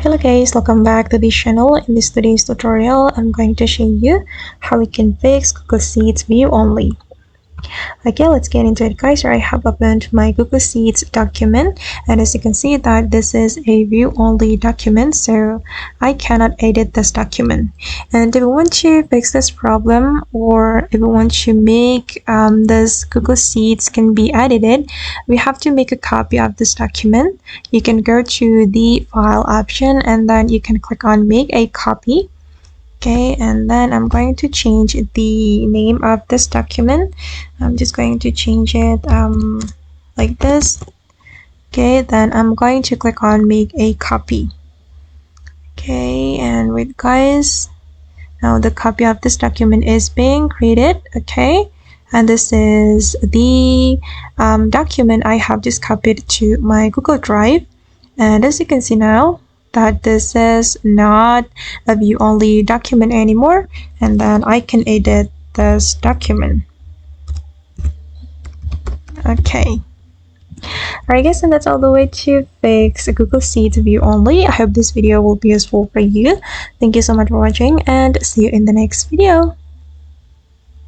Hello guys, welcome back to this channel. In this today's tutorial, I'm going to show you how we can fix Google Sheets view only. Okay, let's get into it guys. Here I have opened my Google Sheets document, and as you can see that this is a view only document, so I cannot edit this document. And if we want to fix this problem, or if we want to make this Google Sheets can be edited, we have to make a copy of this document. You can go to the file option and then you can click on make a copy. Okay, and then I'm going to change the name of this document. I'm just going to change it like this. Okay, then I'm going to click on make a copy. Okay, and wait guys, now the copy of this document is being created. Okay, and this is the document I have just copied to my Google Drive, and as you can see now that this is not a view only document anymore, and then I can edit this document. Okay, alright guys, and that's all the way to fix Google Sheets view only. I hope this video will be useful for you. Thank you so much for watching, and see you in the next video.